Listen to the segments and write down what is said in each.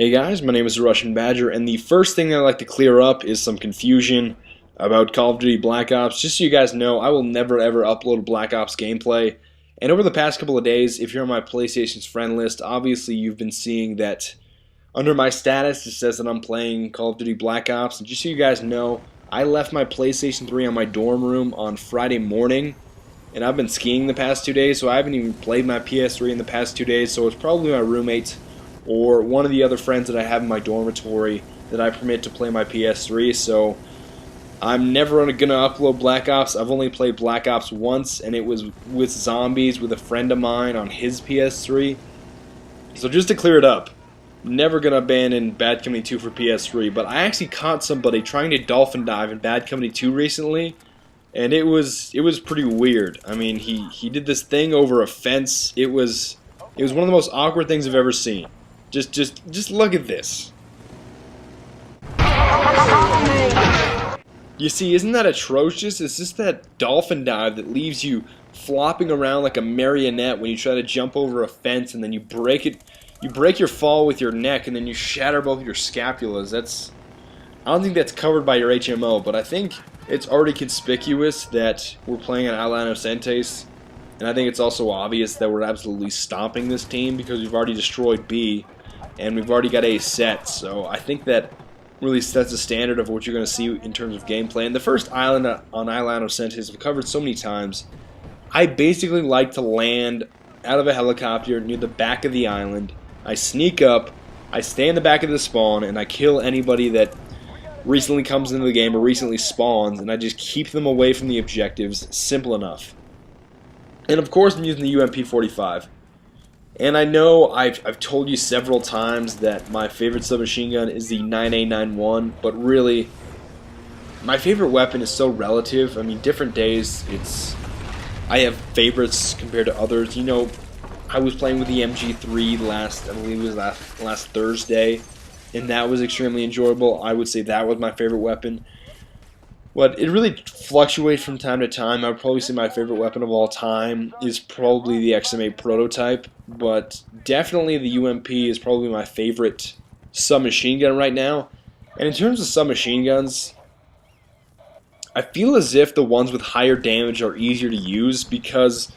Hey guys, my name is Russian Badger, and the first thing I'd like to clear up is some confusion about Call of Duty Black Ops. Just so you guys know, I will never ever upload Black Ops gameplay. And over the past couple of days, if you're on my PlayStation's friend list, obviously you've been seeing that under my status it says that I'm playing Call of Duty Black Ops. And just so you guys know, I left my PlayStation 3 on my dorm room on Friday morning, and I've been skiing the past 2 days, so I haven't even played my PS3 in the past 2 days, so it's probably my roommate or one of the other friends that I have in my dormitory that I permit to play my PS3, so I'm never going to upload Black Ops. I've only played Black Ops once, and it was with zombies with a friend of mine on his PS3. So just to clear it up, never going to abandon Bad Company 2 for PS3, but I actually caught somebody trying to dolphin dive in Bad Company 2 recently, and it was pretty weird. I mean, he did this thing over a fence. It was one of the most awkward things I've ever seen. Just look at this. You see, isn't that atrocious? It's just that dolphin dive that leaves you flopping around like a marionette when you try to jump over a fence, and then you break it. You break your fall with your neck, and then you shatter both your scapulas. I don't think that's covered by your HMO, but I think it's already conspicuous that we're playing on Isla Inocentes, and I think it's also obvious that we're absolutely stomping this team because we've already destroyed B, and we've already got A set. So I think that really sets the standard of what you're going to see in terms of gameplay. And the first island on Isla Inocentes I've covered so many times. I basically like to land out of a helicopter near the back of the island. I sneak up, I stay in the back of the spawn, and I kill anybody that recently comes into the game or recently spawns, and I just keep them away from the objectives. Simple enough. And of course I'm using the UMP-45. And I know I've told you several times that my favorite submachine gun is the 9A91, but really, my favorite weapon is so relative. I mean, different days, I have favorites compared to others. You know, I was playing with the MG3 I believe it was last Thursday, and that was extremely enjoyable. I would say that was my favorite weapon. But it really fluctuates from time to time. I would probably say my favorite weapon of all time is probably the XM8 prototype, but definitely the UMP is probably my favorite submachine gun right now. And in terms of submachine guns, I feel as if the ones with higher damage are easier to use because,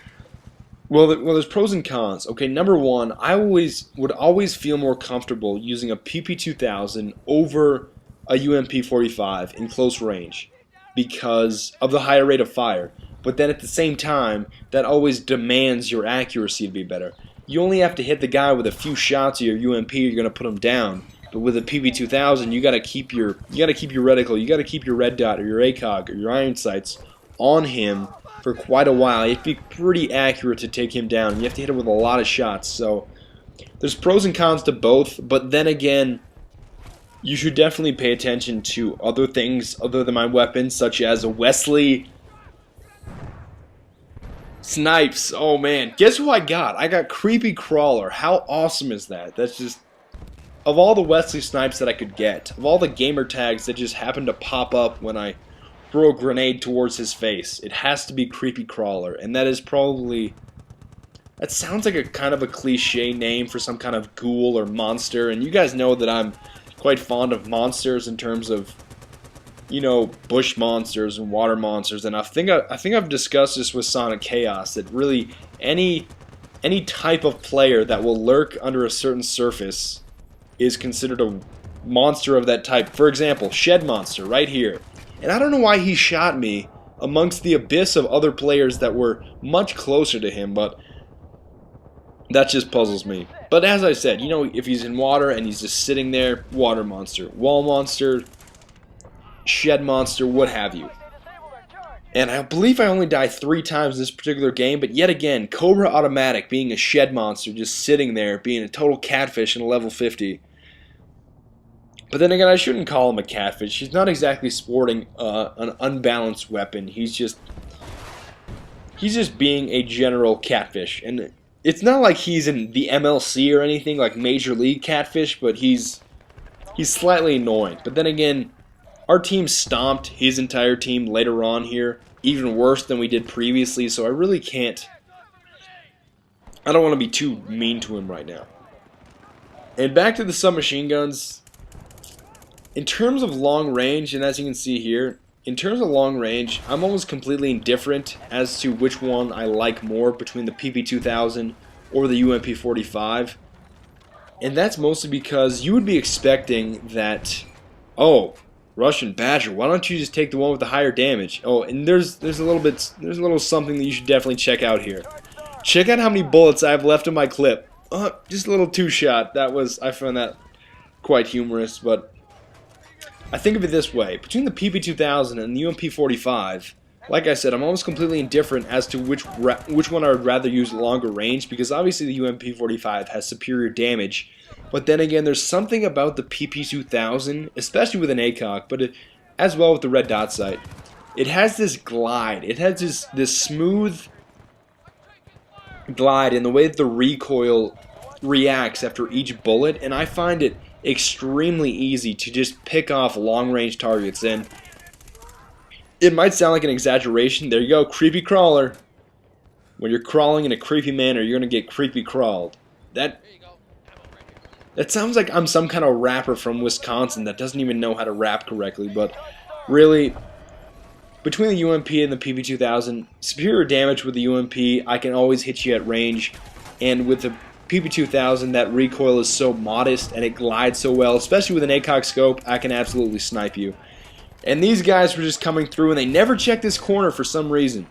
well, there's pros and cons. Okay, number one, I would always feel more comfortable using a PP2000 over a UMP-45 in close range because of the higher rate of fire. But then at the same time, that always demands your accuracy to be better. You only have to hit the guy with a few shots of your UMP, you're going to put him down. But with a PP2000, you got to keep your reticle, you got to keep your red dot or your ACOG or your iron sights on him for quite a while. You have to be pretty accurate to take him down. You have to hit him with a lot of shots. So there's pros and cons to both, but then again, you should definitely pay attention to other things other than my weapons, such as a Wesley Snipes. Oh man, guess who I got? I got Creepy Crawler. How awesome is that? That's just, of all the Wesley Snipes that I could get, of all the gamer tags that just happened to pop up when I throw a grenade towards his face, it has to be Creepy Crawler, and that is probably, that sounds like a kind of a cliche name for some kind of ghoul or monster, and you guys know that I'm quite fond of monsters in terms of, you know, bush monsters and water monsters, and I think I've discussed this with Sonic Chaos, that really any type of player that will lurk under a certain surface is considered a monster of that type. For example, Shed Monster right here. And I don't know why he shot me amongst the abyss of other players that were much closer to him, but that just puzzles me. But as I said, you know, if he's in water and he's just sitting there, water monster, wall monster, shed monster, what have you. And I believe I only died 3 times in this particular game, but yet again, Cobra Automatic being a shed monster, just sitting there, being a total catfish in a level 50. But then again, I shouldn't call him a catfish. He's not exactly sporting an unbalanced weapon. He's just being a general catfish. And it's not like he's in the MLC or anything like Major League Catfish, but he's slightly annoying. But then again, our team stomped his entire team later on here, even worse than we did previously, so I really can't, I don't want to be too mean to him right now. And back to the submachine guns. In terms of long range, and as you can see here, in terms of long range, I'm almost completely indifferent as to which one I like more between the PP2000 or the UMP45. And that's mostly because you would be expecting that, oh, Russian Badger, why don't you just take the one with the higher damage? Oh, and there's a little something that you should definitely check out here. Check out how many bullets I have left in my clip. Just a little two-shot. I found that quite humorous, but I think of it this way. Between the PP2000 and the UMP45, like I said, I'm almost completely indifferent as to which one I would rather use at longer range, because obviously the UMP45 has superior damage. But then again, there's something about the PP2000, especially with an ACOG, but as well with the red dot sight. It has this glide. It has this smooth glide in the way that the recoil reacts after each bullet, and I find it extremely easy to just pick off long-range targets. And it might sound like an exaggeration. There you go, creepy crawler. When you're crawling in a creepy manner, you're gonna get creepy crawled. That sounds like I'm some kind of rapper from Wisconsin that doesn't even know how to rap correctly, but really, between the UMP and the PP2000, superior damage with the UMP, I can always hit you at range, and with the PP2000, that recoil is so modest and it glides so well, especially with an ACOG scope, I can absolutely snipe you. And these guys were just coming through, and they never checked this corner for some reason.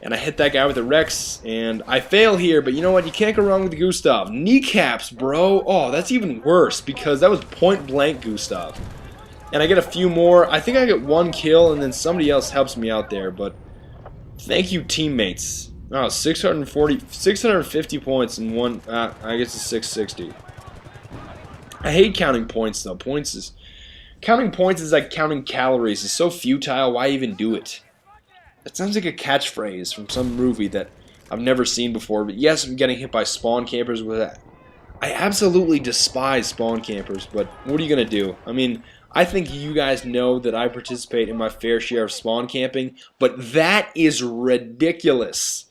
And I hit that guy with a Rex, and I fail here, but you know what? You can't go wrong with the Gustav. Kneecaps, bro. Oh, that's even worse, because that was point-blank Gustav. And I get a few more. I think I get one kill, and then somebody else helps me out there, but thank you, teammates. Oh, 650 points in one. I guess it's 660. I hate counting points, though. Counting points is like counting calories. It's so futile. Why even do it? That sounds like a catchphrase from some movie that I've never seen before. But yes, I'm getting hit by spawn campers with that. I absolutely despise spawn campers, but what are you gonna do? I mean, I think you guys know that I participate in my fair share of spawn camping, but that is ridiculous.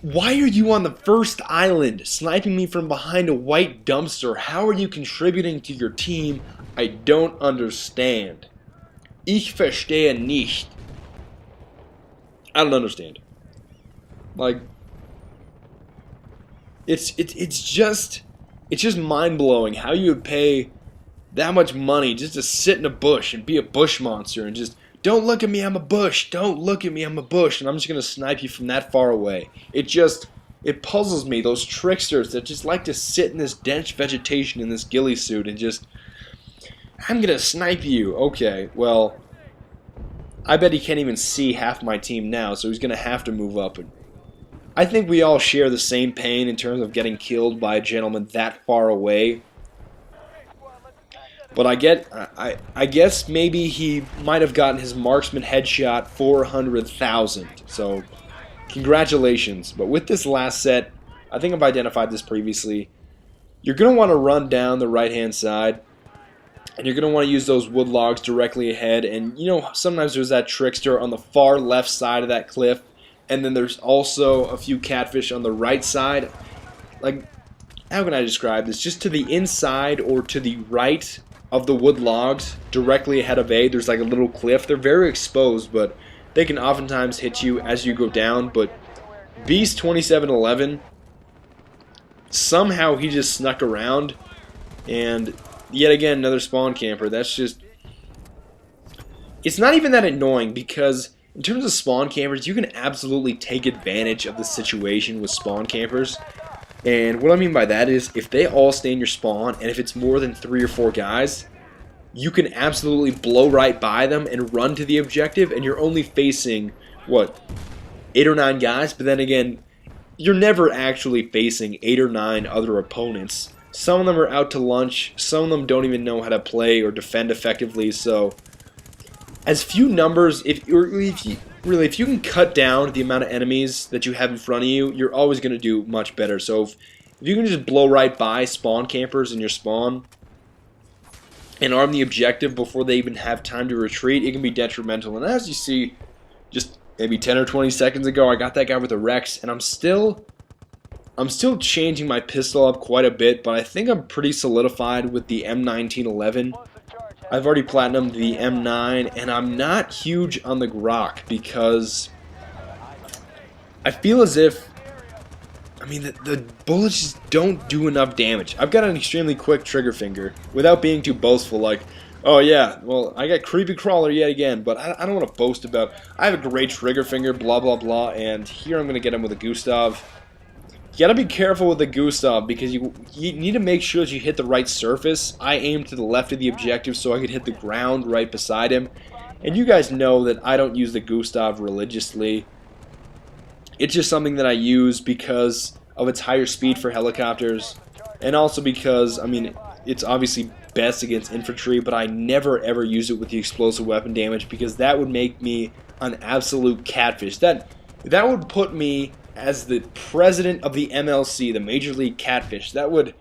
Why are you on the first island sniping me from behind a white dumpster? How are you contributing to your team? I don't understand. Ich verstehe nicht. I don't understand. Like, it's just mind-blowing how you would pay that much money just to sit in a bush and be a bush monster and just, don't look at me, I'm a bush. Don't look at me, I'm a bush. And I'm just going to snipe you from that far away. It puzzles me, those tricksters that just like to sit in this dense vegetation in this ghillie suit and just, I'm going to snipe you. Okay, well, I bet he can't even see half my team now, so he's going to have to move up. And I think we all share the same pain in terms of getting killed by a gentleman that far away. But I guess maybe he might have gotten his marksman headshot 400,000. So, congratulations. But with this last set, I think I've identified this previously. You're going to want to run down the right-hand side. And you're going to want to use those wood logs directly ahead. And, you know, sometimes there's that trickster on the far left side of that cliff. And then there's also a few catfish on the right side. Like, how can I describe this? Just to the inside or to the right of the wood logs, directly ahead of A, there's like a little cliff. They're very exposed, but they can oftentimes hit you as you go down. But Beast 2711, somehow he just snuck around, and yet again another spawn camper. That's just, it's not even that annoying, because in terms of spawn campers, you can absolutely take advantage of the situation with spawn campers. And what I mean by that is, if they all stay in your spawn, and if it's more than 3 or 4 guys, you can absolutely blow right by them and run to the objective, and you're only facing, what, 8 or 9 guys? But then again, you're never actually facing 8 or 9 other opponents. Some of them are out to lunch, some of them don't even know how to play or defend effectively, so as few numbers, if you can cut down the amount of enemies that you have in front of you, you're always going to do much better. So if you can just blow right by spawn campers in your spawn and arm the objective before they even have time to retreat, it can be detrimental. And as you see, just maybe 10 or 20 seconds ago, I got that guy with a Rex, and I'm still I'm still changing my pistol up quite a bit, but I think I'm pretty solidified with the M1911. I've already platinumed the M9, and I'm not huge on the Grok because I feel as if, I mean, the bullets just don't do enough damage. I've got an extremely quick trigger finger, without being too boastful, like, oh yeah, well, I got creepy crawler yet again, but I don't want to boast about, I have a great trigger finger, blah blah blah, and here I'm going to get him with a Gustav. You gotta be careful with the Gustav because you need to make sure that you hit the right surface. I aimed to the left of the objective so I could hit the ground right beside him. And you guys know that I don't use the Gustav religiously. It's just something that I use because of its higher speed for helicopters. And also because, I mean, it's obviously best against infantry, but I never ever use it with the explosive weapon damage because that would make me an absolute catfish. That would put me as the president of the MLC, the Major League Catfish. That would,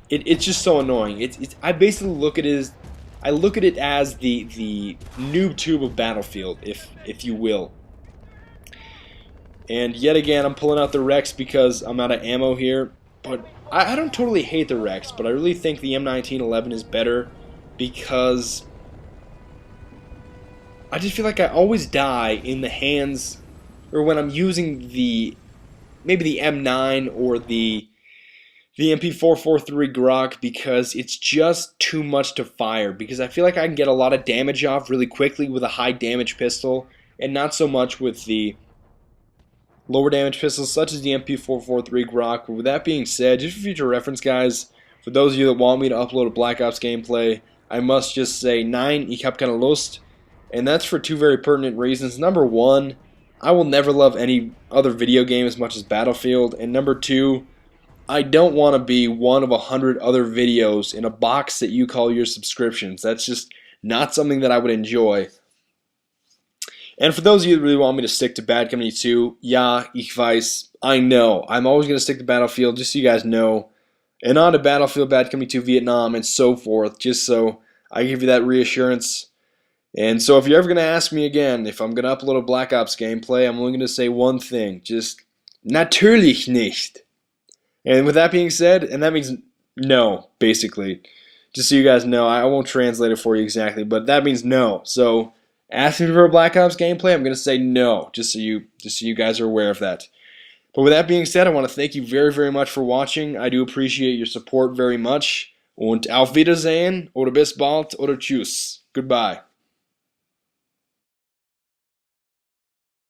it's just so annoying. I basically look at it as the noob tube of Battlefield, if you will. And yet again, I'm pulling out the Rex because I'm out of ammo here. But I don't totally hate the Rex, but I really think the M1911 is better because I just feel like I always die in the hands, or when I'm using maybe the M9 or the MP443 Grok, because it's just too much to fire, because I feel like I can get a lot of damage off really quickly with a high damage pistol and not so much with the lower damage pistols such as the MP443 Grok. But with that being said, just for future reference, guys, for those of you that want me to upload a Black Ops gameplay, I must just say, nein, ich habe keine Lust, and that's for two very pertinent reasons. Number one, I will never love any other video game as much as Battlefield, and number two, I don't want to be one of 100 other videos in a box that you call your subscriptions. That's just not something that I would enjoy. And for those of you that really want me to stick to Bad Company 2, ja, ich weiß, I know, I'm always going to stick to Battlefield, just so you guys know, and on to Battlefield, Bad Company 2, Vietnam, and so forth, just so I give you that reassurance. And so if you're ever going to ask me again if I'm going to upload a Black Ops gameplay, I'm only going to say one thing, just natürlich nicht. And with that being said, and that means no, basically. Just so you guys know, I won't translate it for you exactly, but that means no. So ask me for a Black Ops gameplay, I'm going to say no, just so you guys are aware of that. But with that being said, I want to thank you very, very much for watching. I do appreciate your support very much. Und auf Wiedersehen, oder bis bald, oder tschüss. Goodbye.